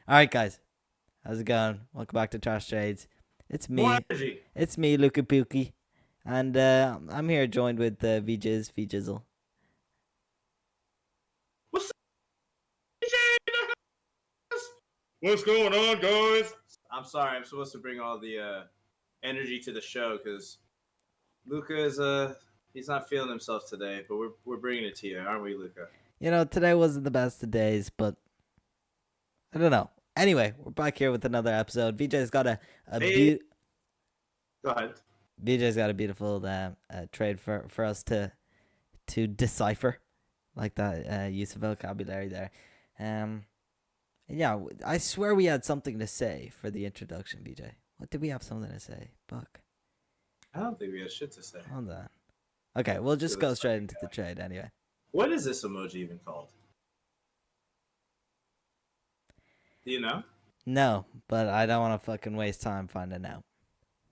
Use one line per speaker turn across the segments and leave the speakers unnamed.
All right, guys. How's it going? Welcome back to Trash Trades. It's
More
me.
energy.
It's me, Luca Pookie. And I'm here joined with VJiz, VJizzle.
What's up, What's going on, guys? I'm sorry. I'm supposed to bring all the energy to the show because Luca is he's not feeling himself today, but we're bringing it to you, aren't we, Luca?
You know, today wasn't the best of days, but I don't know. Anyway, we're back here with another episode. VJ's got a
Hey, go ahead.
VJ's got a beautiful trade for us to decipher, like that use of vocabulary there. Yeah, I swear we had something to say for the introduction, VJ. What did we have something to say? Fuck.
I don't think we have shit to say.
Hold on. Okay, we'll just go straight into the trade anyway.
What is this emoji even called? Do you know?
No, but I don't want to fucking waste time finding out.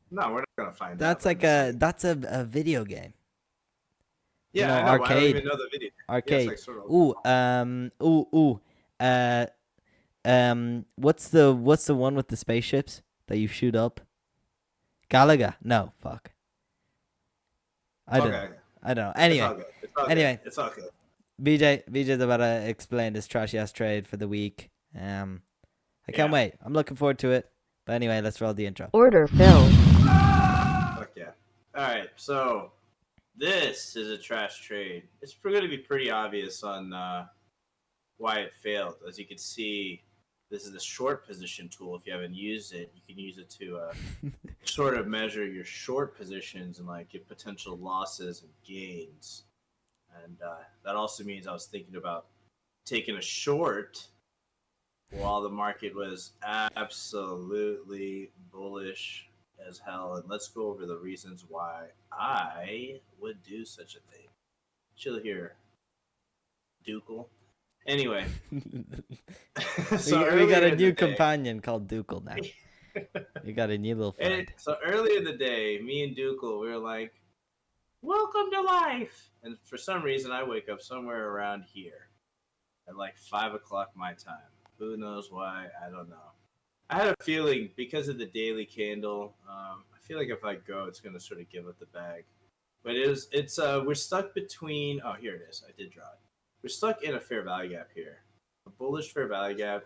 No, we're not gonna find
That's
out.
that's a video game.
Yeah,
you know,
I know.
arcade.
I don't even know the video.
Arcade.
Yeah, it's like sort of...
What's the one with the spaceships that you shoot up? Galaga? No, fuck. I don't know. Anyway,
It's all good.
BJ's about to explain this trashy ass trade for the week. I can't wait. I'm looking forward to it. But anyway, let's roll the intro.
Order filled.
Fuck yeah. Alright, so this is a trash trade. It's going to be pretty obvious on why it failed. As you can see, this is the short position tool. If you haven't used it, you can use it to sort of measure your short positions and like your potential losses and gains. And that also means I was thinking about taking a short while the market was absolutely bullish as hell. And let's go over the reasons why I would do such a thing. Chill here, Dookle. Anyway.
So we got a new companion called Dookle now. We got a new little friend.
So earlier in the day, me and Dookle, we were like, welcome to life. And for some reason, I wake up somewhere around here at like 5 o'clock my time. Who knows why? I don't know. I had a feeling because of the daily candle. I feel like if I go, it's gonna sort of give up the bag. But we're stuck between. Oh, here it is. I did draw it. We're stuck in a fair value gap here, a bullish fair value gap.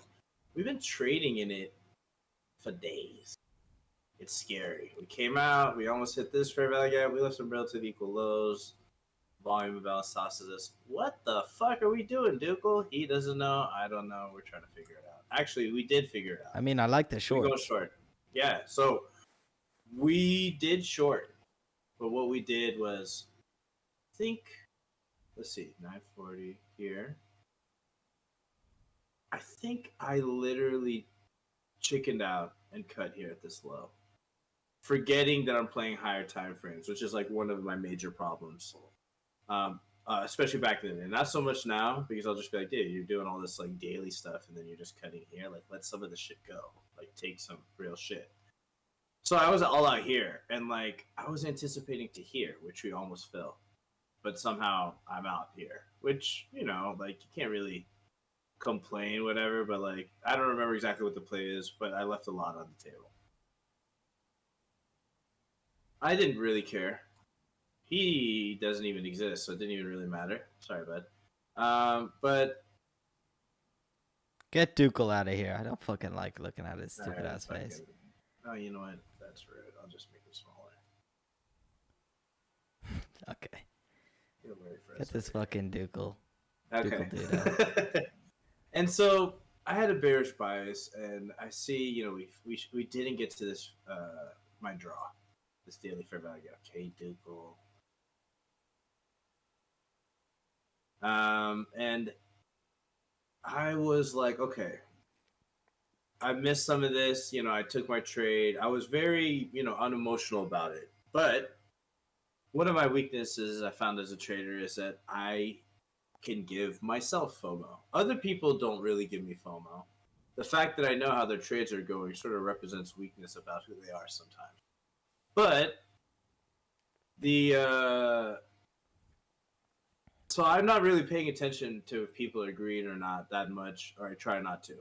We've been trading in it for days. It's scary. We came out. We almost hit this fair value gap. We left some relative equal lows. Volume of balance tosses us. What the fuck are we doing, Dookle? He doesn't know. I don't know. We're trying to figure it out. Actually, we did figure it out.
I mean, I like the short.
We go short. Yeah, so we did short. But what we did was, let's see, 940 here. I think I literally chickened out and cut here at this low. Forgetting that I'm playing higher time frames, which is like one of my major problems. Especially back then, and not so much now because I'll just be like, dude, you're doing all this like daily stuff, and then you're just cutting here. Like, let some of the shit go. Like, take some real shit. So I was all out here, and like I was anticipating to here, which we almost fell, but somehow I'm out here, which like you can't really complain, whatever. But like I don't remember exactly what the play is, but I left a lot on the table. I didn't really care. He doesn't even exist, so it didn't even really matter. Sorry, bud. But
get Dookle out of here. I don't fucking like looking at his stupid ass face.
Oh, you know what? That's rude. I'll just make him smaller.
Okay. Get this fucking Dookle.
Okay.
Dookle
And so I had a bearish bias, and I see, we didn't get to this my draw, this daily fair value. Okay, Dookle. And I was like, okay, I missed some of this. I took my trade. I was very, unemotional about it. But one of my weaknesses I found as a trader is that I can give myself FOMO. Other people don't really give me FOMO. The fact that I know how their trades are going sort of represents weakness about who they are sometimes. But so I'm not really paying attention to if people are green or not that much, or I try not to.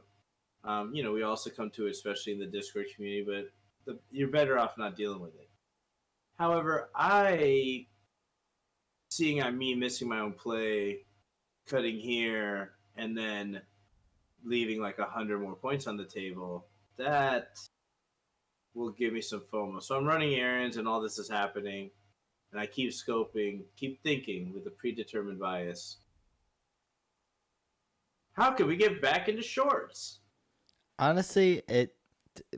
We also come to it, especially in the Discord community, but you're better off not dealing with it. However, seeing me missing my own play, cutting here, and then leaving like 100 more points on the table, that will give me some FOMO. So I'm running errands and all this is happening, and I keep scoping, keep thinking with a predetermined bias. How can we get back into shorts?
Honestly,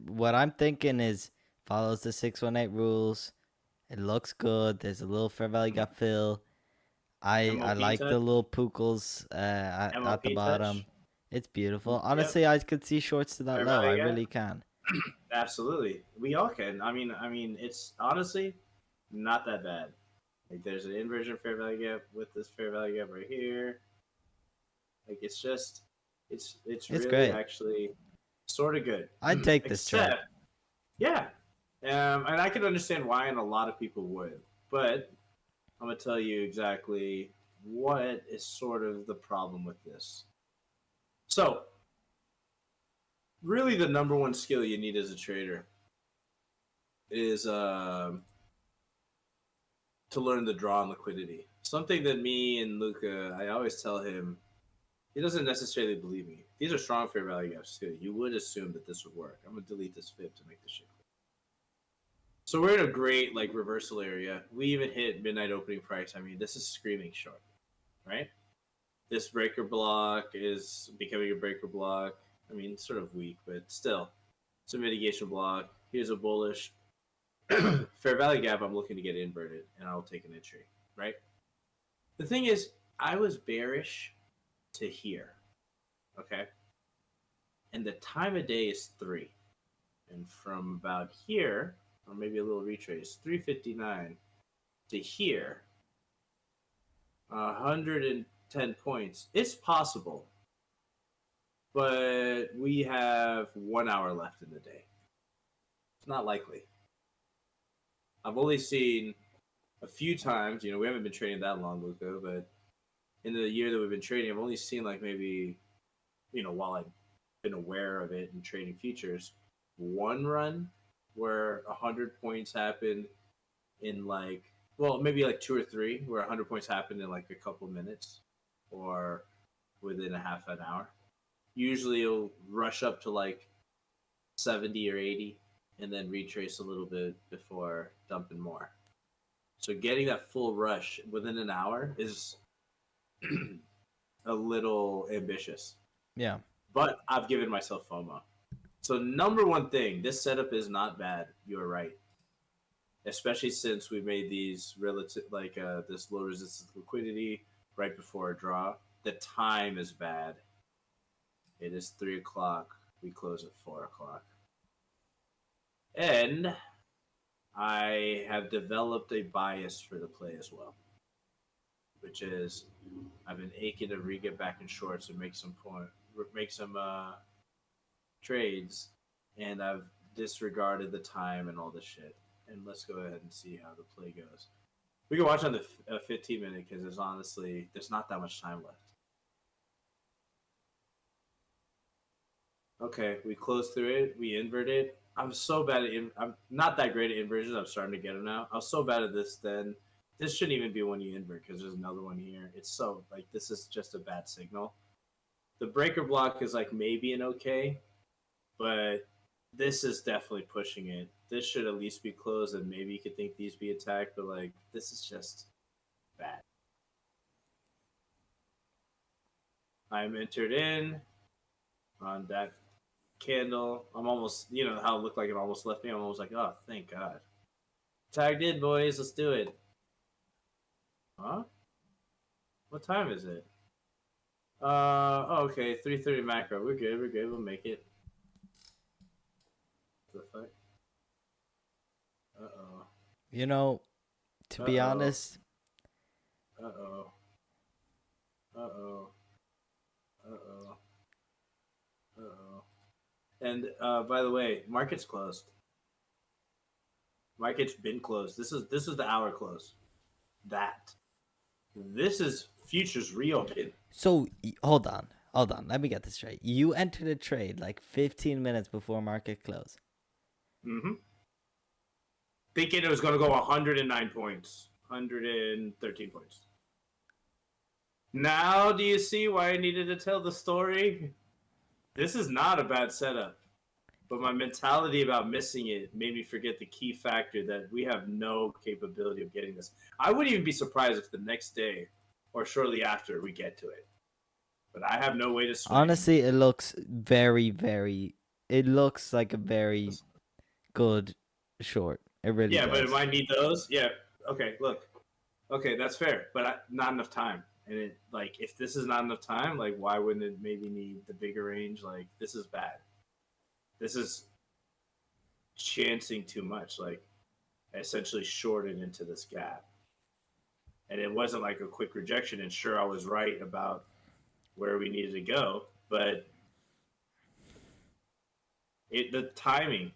what I'm thinking is follows the 618 rules. It looks good. There's a little fair value gap fill. I
MOP
like the
touch?
little pukels at the
MOP
bottom.
touch?
It's beautiful.
Yep.
Honestly, I could see shorts to that
Fair
low. I
value gap?
really can.
Absolutely. We all can. I mean, it's honestly not that bad. Like, there's an inversion fair value gap with this fair value gap right here. Like, it's
It's
really
great.
actually sort of good.
I'd take this trade.
Except, yeah, and I can understand why, and a lot of people would. But I'm gonna tell you exactly what is sort of the problem with this. So, really, the number one skill you need as a trader is to learn the draw and liquidity. Something that me and Luca, I always tell him, he doesn't necessarily believe me. These are strong fair value gaps too. You would assume that this would work. I'm gonna delete this fib to make this shit clear. So we're in a great like reversal area. We even hit midnight opening price. I mean, this is screaming short, right? This breaker block is becoming a breaker block. I mean, sort of weak, but still, it's a mitigation block. Here's a bullish fair value gap. I'm looking to get inverted, and I'll take an entry, right? The thing is, I was bearish to here, okay? And the time of day is 3. And from about here, or maybe a little retrace, 359 to here, 110 points. It's possible, but we have 1 hour left in the day. It's not likely. I've only seen a few times, we haven't been trading that long, Luca, but in the year that we've been trading, I've only seen like maybe, while I've been aware of it and trading futures, one run where 100 points happened in like, well, maybe like 2 or 3 where 100 points happened in like a couple minutes or within a half an hour. Usually it'll rush up to like 70 or 80 and then retrace a little bit before dumping more. So getting that full rush within an hour is a little ambitious.
Yeah.
But I've given myself FOMO. So number one thing, this setup is not bad. You're right. Especially since we made these relative like this low resistance liquidity right before a draw. The time is bad. It is 3 o'clock. We close at 4 o'clock. And I have developed a bias for the play as well, which is I've been aching to re-get back in shorts and make some trades, and I've disregarded the time and all this shit. And let's go ahead and see how the play goes. We can watch on the 15-minute because there's not that much time left. Okay, we closed through it. We inverted. I'm so bad at I'm not that great at inversions. I'm starting to get them now. I was so bad at this then. This shouldn't even be when you invert because there's another one here. It's so like this is just a bad signal. The breaker block is like maybe an okay, but this is definitely pushing it. This should at least be closed, and maybe you could think these be attacked, but like this is just bad. I'm entered in on that candle. I'm almost, how it looked like it almost left me. I'm almost like, oh, thank God. Tagged in, boys. Let's do it. Huh? What time is it? Okay, 3:30 macro. We're good. We're good. We'll make it. What the fuck?
To be honest,
Uh oh. Uh oh. Uh oh. Uh oh. And by the way, market's closed. Market's been closed. This is the hour close. This is futures reopen.
so hold on. Hold on, let me get this straight. You entered a trade like 15 minutes before market close.
Mm-hmm. Thinking it was going to go 109 points, 113 points. Now, do you see why I needed to tell the story? This is not a bad setup, but my mentality about missing it made me forget the key factor that we have no capability of getting this. I wouldn't even be surprised if the next day or shortly after we get to it. But I have no way to swing.
Honestly, it looks very, very. It looks like a very good short. It really
Yeah, but it
does.
might need those. Yeah. Okay. Look. Okay, that's fair, but not enough time. And it like if this is not enough time, like why wouldn't it maybe need the bigger range? Like this is bad. This is chancing too much. Like essentially shorted into this gap, and it wasn't like a quick rejection. And sure, I was right about where we needed to go, but the time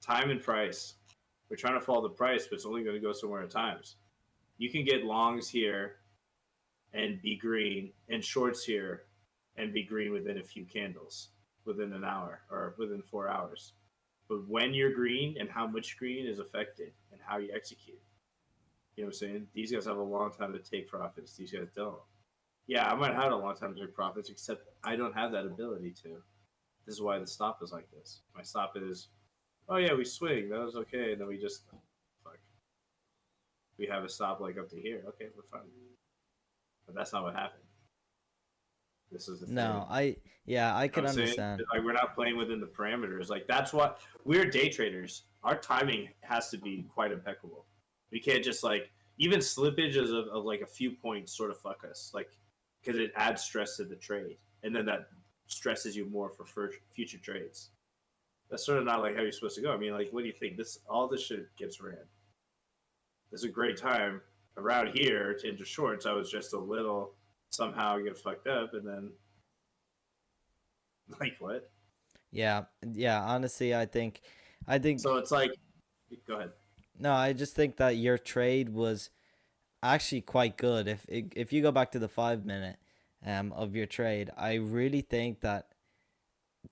and price. We're trying to follow the price, but it's only going to go somewhere at times. You can get longs here and be green, and shorts here and be green within a few candles, within an hour or within 4 hours. But when you're green and how much green is affected and how you execute. You know what I'm saying? These guys have a long time to take profits. These guys don't. Yeah, I might have had a long time to take profits, except I don't have that ability to. This is why the stop is like this. My stop is, oh yeah, we swing. That was okay. And then we just, fuck. We have a stop like up to here. Okay, we're fine. But that's not what happened. This is the thing.
No, I
You know
can
what I'm saying?
understand.
Like we're not playing within the parameters. Like that's what we're day traders. Our timing has to be quite impeccable. We can't just like even slippages of like a few points sort of fuck us. Like because it adds stress to the trade, and then that stresses you more for future trades. That's sort of not like how you're supposed to go. I mean, like, what do you think? This all this shit gets ran. This is a great time around here to enter shorts. I was just a little somehow get fucked up, and then like what?
Yeah, yeah. Honestly, I think
So it's like, go ahead.
no. I just think that your trade was actually quite good. If you go back to the 5 minute of your trade, I really think that,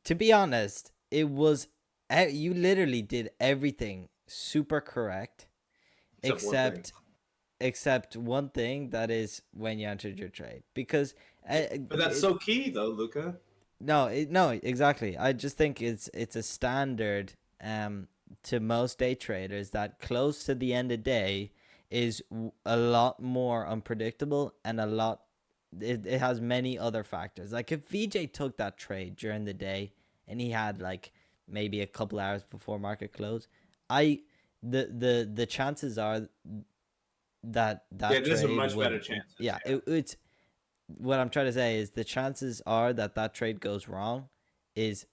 to be honest, it was you literally did everything super correct
Except one thing.
except one thing, that is when you entered your trade, because
But that's so key, though, Luca.
no, exactly. I just think it's a standard to most day traders that close to the end of day is a lot more unpredictable, and it has many other factors. Like if VJ took that trade during the day and he had like maybe a couple hours before market close, I the chances are that
Yeah,
that
there's a
trade
much better
would,
chances.
yeah,
Yeah.
it's what I'm trying to say is the chances are that that trade goes wrong is,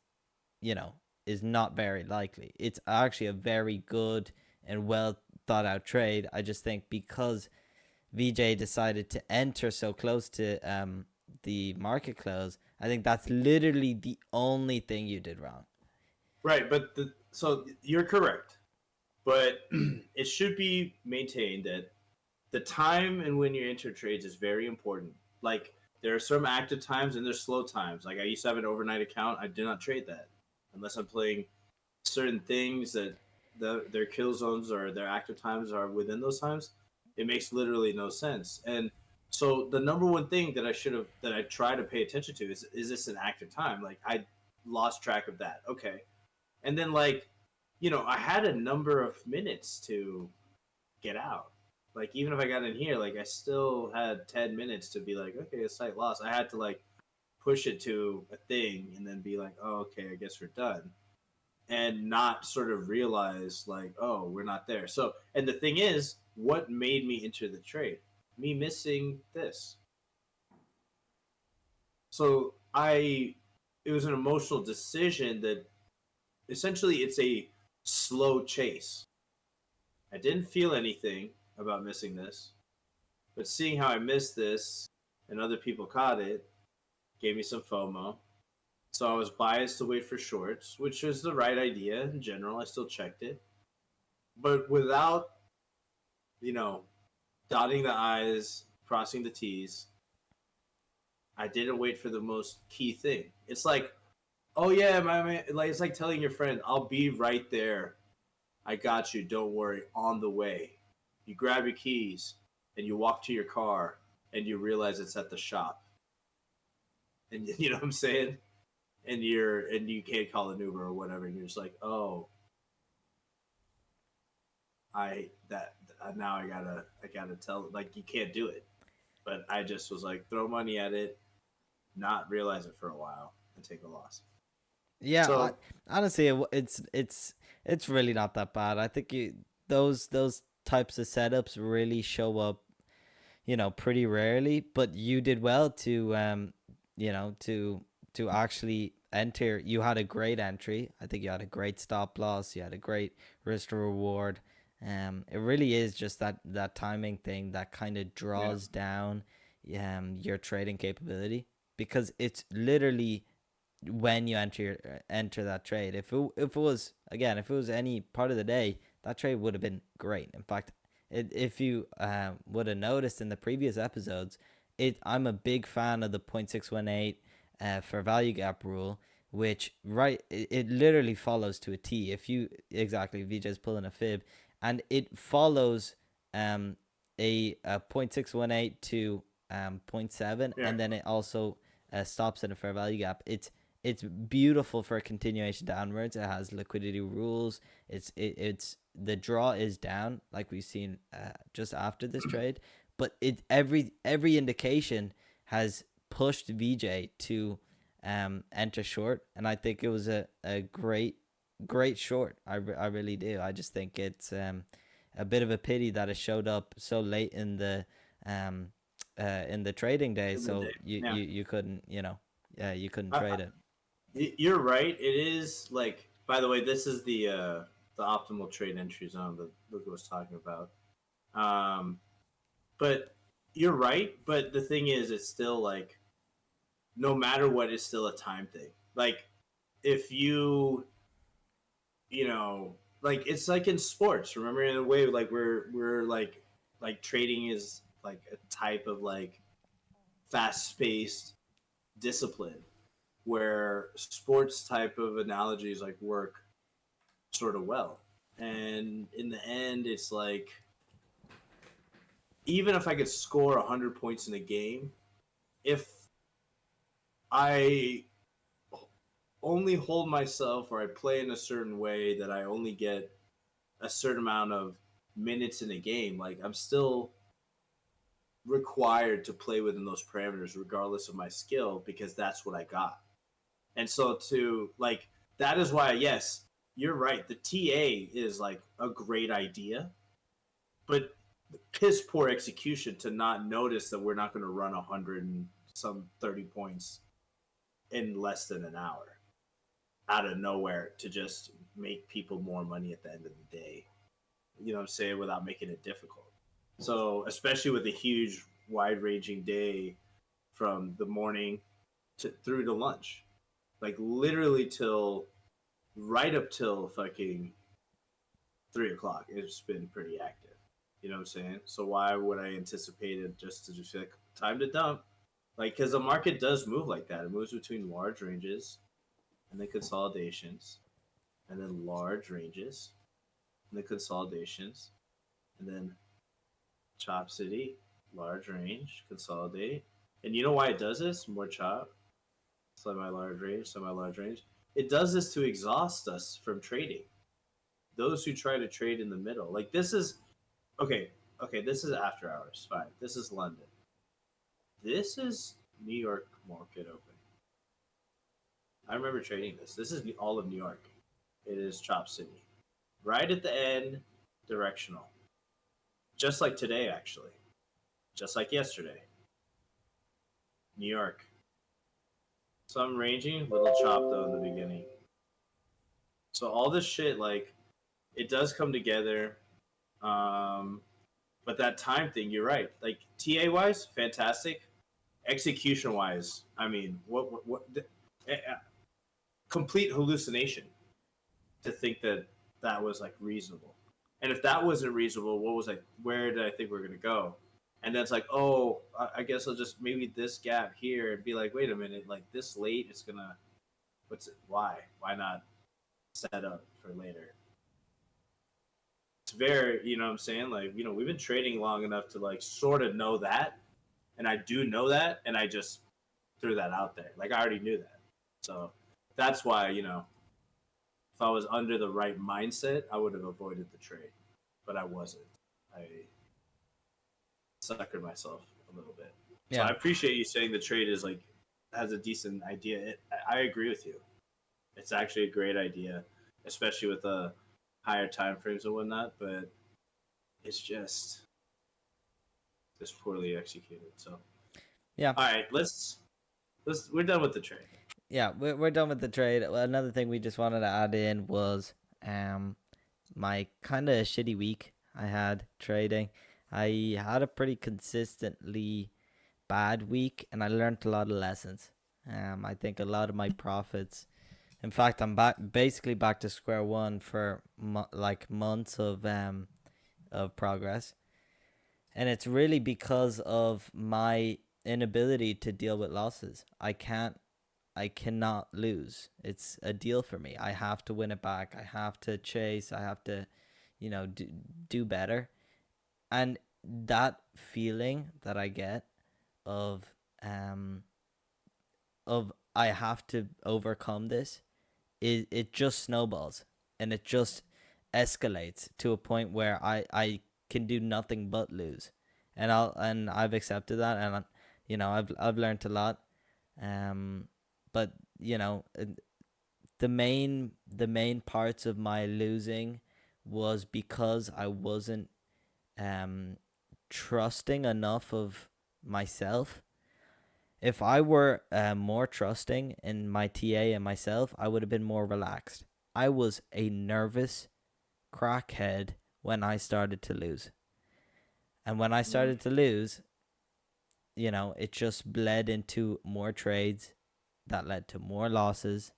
you know, is not very likely. It's actually a very good and well thought out trade. I just think because VJ decided to enter so close to the market close, I think that's literally the only thing you did wrong.
Right, but so you're correct, but it should be maintained that the time and when you enter trades is very important. Like there are some active times and there's slow times. Like I used to have an overnight account. I did not trade that unless I'm playing certain things that their kill zones or their active times are within those times. It makes literally no sense. And so the number one thing that I try to pay attention to is this an active time? Like I lost track of that. Okay. And then like, I had a number of minutes to get out. Like even if I got in here, like I still had 10 minutes to be like, okay, a slight loss. I had to like push it to a thing and then be like, oh, okay, I guess we're done. And not sort of realize like, oh, we're not there. So and the thing is, what made me enter the trade? Me missing this. So it was an emotional decision that essentially it's a slow chase. I didn't feel anything about missing this, but seeing how I missed this and other people caught it gave me some FOMO. So I was biased to wait for shorts, which was the right idea in general. I still checked it. But without, you know, dotting the I's, crossing the T's, I didn't wait for the most key thing. It's like, oh yeah, my man, like it's like telling your friend, I'll be right there. I got you. Don't worry. On the way. You grab your keys and you walk to your car and you realize it's at the shop. And you know what I'm saying? And you can't call an Uber or whatever. And you're just like, oh, I that now I gotta tell, like, you can't do it. But I just was like, throw money at it, not realize it for a while, and take a loss.
Yeah,
So
honestly, it's really not that bad. I think those types of setups really show up, pretty rarely. But you did well to you know, to actually enter. You had a great entry. I think you had a great stop loss. You had a great risk to reward. It really is just that timing thing that kind of
yeah,
draws down your trading capability, because it's literally when you enter that trade. If it was, again, if it was any part of the day, that trade would have been great. In fact, if you would have noticed in the previous episodes, I'm a big fan of the 0.618 for value gap rule, which it literally follows to a T. If you exactly VJ's pulling a fib, and it follows um a 0.618 to zero point 0.7,
yeah.
and then it also stops in a fair value gap. It's beautiful for a continuation downwards. It has liquidity rules. It's the draw is down, like we've seen just after this trade, but every indication has pushed VJ to enter short, and I think it was a great short. I really do. I just think it's a bit of a pity that it showed up so late um in the trading day,
In the
so
day, yeah.
you couldn't, you couldn't
I,
trade it.
you're right. It is like. By the way, this is the optimal trade entry zone that Luca was talking about. Um, but you're right. But the thing is, it's still like no matter what, it's still a time thing. Like if you know, like it's like in sports. Remember, in a way, like we're like trading is like a type of like fast paced discipline where sports type of analogies like work sort of well. And in the end, it's like even if I could score 100 points in a game, if I only hold myself or I play in a certain way that I only get a certain amount of minutes in a game, like I'm still required to play within those parameters regardless of my skill because that's what I got. And so to like that is why yes, you're right. The TA is like a great idea, but piss poor execution to not notice that we're not going to run 100 and some 30 points in less than an hour out of nowhere to just make people more money at the end of the day. You know what I'm saying? Without making it difficult. So, especially with a huge, wide ranging day from the morning through to lunch, like literally till right up till fucking 3 o'clock, it's been pretty active. You know what I'm saying? So why would I anticipate it just to just like time to dump? Like, because the market does move like that. It moves between large ranges and then consolidations, and then large ranges and then consolidations, and then chop city, large range, consolidate. And you know why it does this? More chop, semi large range, semi large range. It does this to exhaust us from trading. Those who try to trade in the middle, like this is okay. Okay, this is after hours. Fine. This is London. This is New York market open. I remember trading this. This is all of New York. It is Chop City. Right at the end, directional. Just like today, actually. Just like yesterday. New York. Some ranging, little chop though in the beginning. So all this shit, like, it does come together. Um, but that time thing, you're right. Like TA wise, fantastic. Execution wise, I mean, complete hallucination to think that that was like reasonable. And if that wasn't reasonable, what was like? Where did I think we are gonna go? And then it's like, oh, I guess I'll just maybe this gap here and be like, wait a minute, like this late it's gonna what's it? Why not set up for later? It's very, you know what I'm saying? Like, we've been trading long enough to like sort of know that, and I do know that, and I just threw that out there. Like I already knew that, so that's why if I was under the right mindset, I would have avoided the trade, but I wasn't. I suckered myself a little bit. So I
Yeah.
appreciate you saying the trade is like has a decent idea. I agree with you. It's actually a great idea, especially with the higher time frames and whatnot. But it's just poorly executed. So
Yeah.
all right, let's we're done with the trade.
Yeah, we're done with the trade. Well, another thing we just wanted to add in was um my kind of shitty week I had trading. I had a pretty consistently bad week, and I learned a lot of lessons. I think a lot of my profits. In fact, I'm basically back to square one for like months of progress, and it's really because of my inability to deal with losses. I cannot lose. It's a deal for me. I have to win it back. I have to chase. I have to, do better. And that feeling that I get of um of I have to overcome this, it just snowballs, and it just escalates to a point where I can do nothing but lose. And I've accepted that, and I've learned a lot. um but you know the main parts of my losing was because I wasn't um trusting enough of myself. If I were more trusting in my TA and myself, I would have been more relaxed. I was a nervous crackhead when I started to lose. And when I
Mm.
started to lose, it just bled into more trades that led to more losses,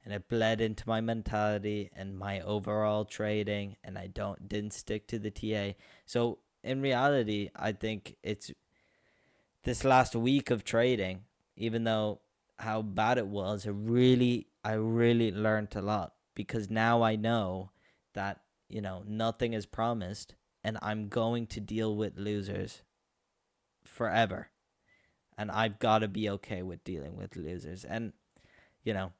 and it bled into my mentality and my overall trading, and I didn't stick to the TA. So in reality, I think it's this last week of trading, even though how bad it was, I really learned a lot, because now I know that, nothing is promised, and I'm going to deal with losers forever. And I've got to be okay with dealing with losers. And, you know,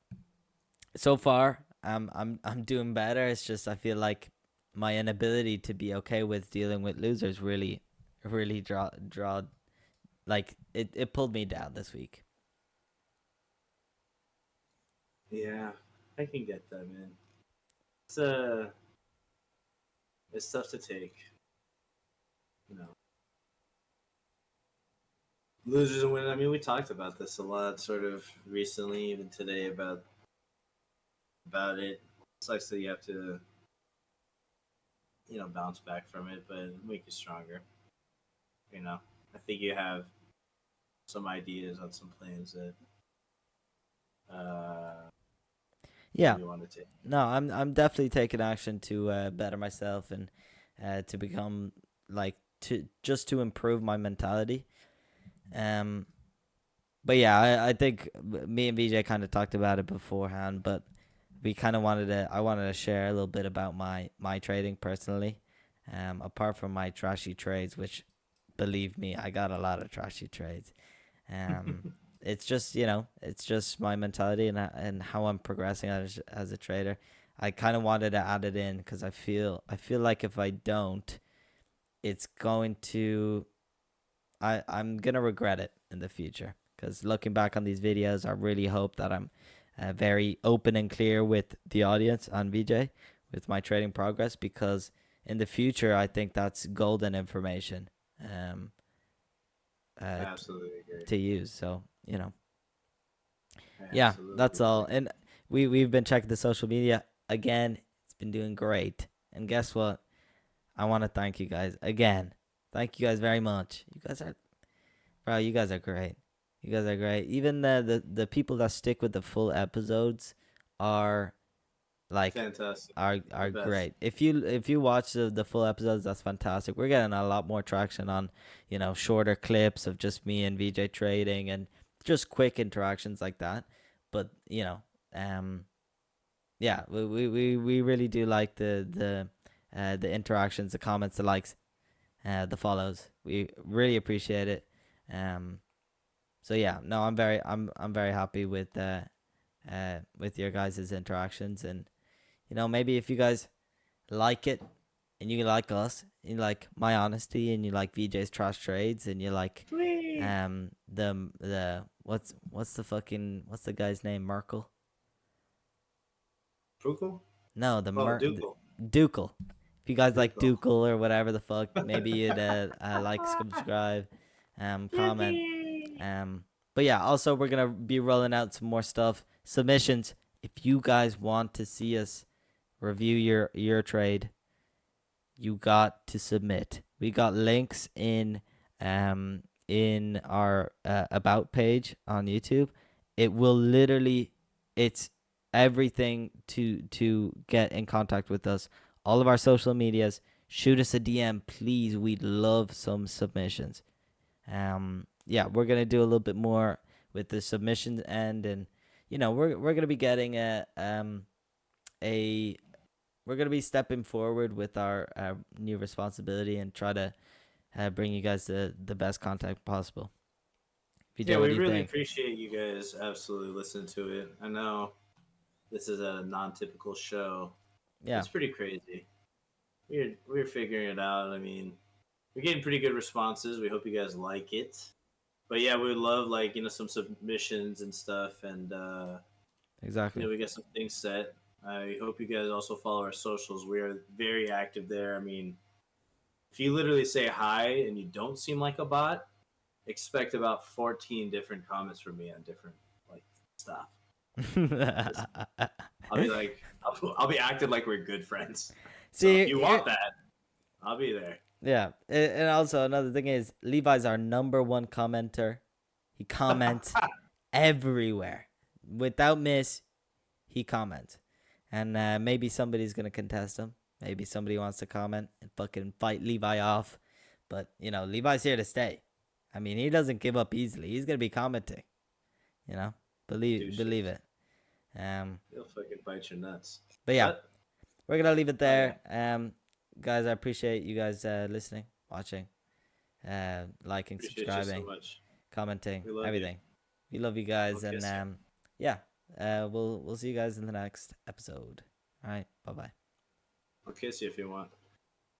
so far I'm doing better. It's just I feel like my inability to be okay with dealing with losers really draw like it pulled me down this week.
Yeah, I can get that, man. It's uh, it's tough to take. You know, losers and winners. I mean, we talked about this a lot, sort of recently, even today about it. Sucks that you have to bounce back from it, but make you stronger. You know, I think you have some ideas on some plans that uh,
Yeah.
you want to take.
No, I'm definitely taking action to better myself, and to become like to improve my mentality. Um but yeah, I think me and VJ kind of talked about it beforehand, but we kind of I wanted to share a little bit about my trading personally. Apart from my trashy trades, which, believe me, I got a lot of trashy trades. Um, it's just, it's just my mentality, and how I'm progressing as a trader. I kind of wanted to add it in because I feel like if I don't, it's going to I'm gonna regret it in the future. Because looking back on these videos, I really hope that I'm very open and clear with the audience on VJ with my trading progress, because in the future I think that's golden information um,
I
uh,
absolutely agree.
to use. So
I
yeah,
absolutely
that's all.
agree.
And we've been checking the social media again. It's been doing great. And guess what? I want to thank you guys again. Thank you guys very much. You guys are great. You guys are great. Even the people that stick with the full episodes are like
Fantastic. The
are
best.
great. If you watch the full episodes, that's fantastic. We're getting a lot more traction on, shorter clips of just me and VJ trading and just quick interactions like that. But um, yeah, we really do like the interactions, the comments, the likes, the follows. We really appreciate it. Um, so yeah, no, I'm very happy with your guys' interactions, and maybe if you guys like it and you like us, and you like my honesty, and you like VJ's trash trades, and you like
Sweet.
the what's the guy's name, Merkel?
Puku?
No,
Oh, Dookle.
Dookle. If you guys like
Dookle.
Dookle or whatever the fuck, maybe you'd like, subscribe, comment.
Yippee!
Um, but yeah, also we're gonna be rolling out some more stuff, submissions. If you guys want to see us review your trade, you got to submit. We got links in our about page on YouTube. It will literally, it's everything to get in contact with us. All of our social medias. Shoot us a DM, please. We'd love some submissions. Yeah, we're gonna do a little bit more with the submissions end, and we're gonna be getting a we're gonna be stepping forward with our new responsibility and try to bring you guys the best content possible.
Yeah,
VJ, what
we
do you
really
think?
appreciate you guys absolutely listening to it. I know this is a non-typical show.
Yeah,
It's pretty crazy. We're figuring it out. I mean, we're getting pretty good responses. We hope you guys like it. But yeah, we would love like some submissions and stuff, and
exactly.
we got some things set. I hope you guys also follow our socials. We are very active there. I mean, if you literally say hi and you don't seem like a bot, expect about 14 different comments from me on different like stuff. Just, I'll be like, I'll be acting like we're good friends. So if
See,
you want that, I'll be there.
yeah, and also another thing is Levi's our number one commenter. He comments everywhere without miss. He comments, and maybe somebody's gonna contest him. Maybe somebody wants to comment and fucking fight Levi off. But Levi's here to stay. I mean, he doesn't give up easily. He's gonna be commenting. You know,
Douche.
believe it. Um,
He'll fucking bite your nuts.
but yeah,
But
we're gonna leave it
oh yeah,
there. Guys, I appreciate you guys listening, watching, liking,
appreciate you so
subscribing,
much.
commenting,
We love you.
everything. We love you guys,
I'll
and
kiss you.
yeah, we'll see you guys in the next episode. All right, bye bye.
I'll kiss you if you want.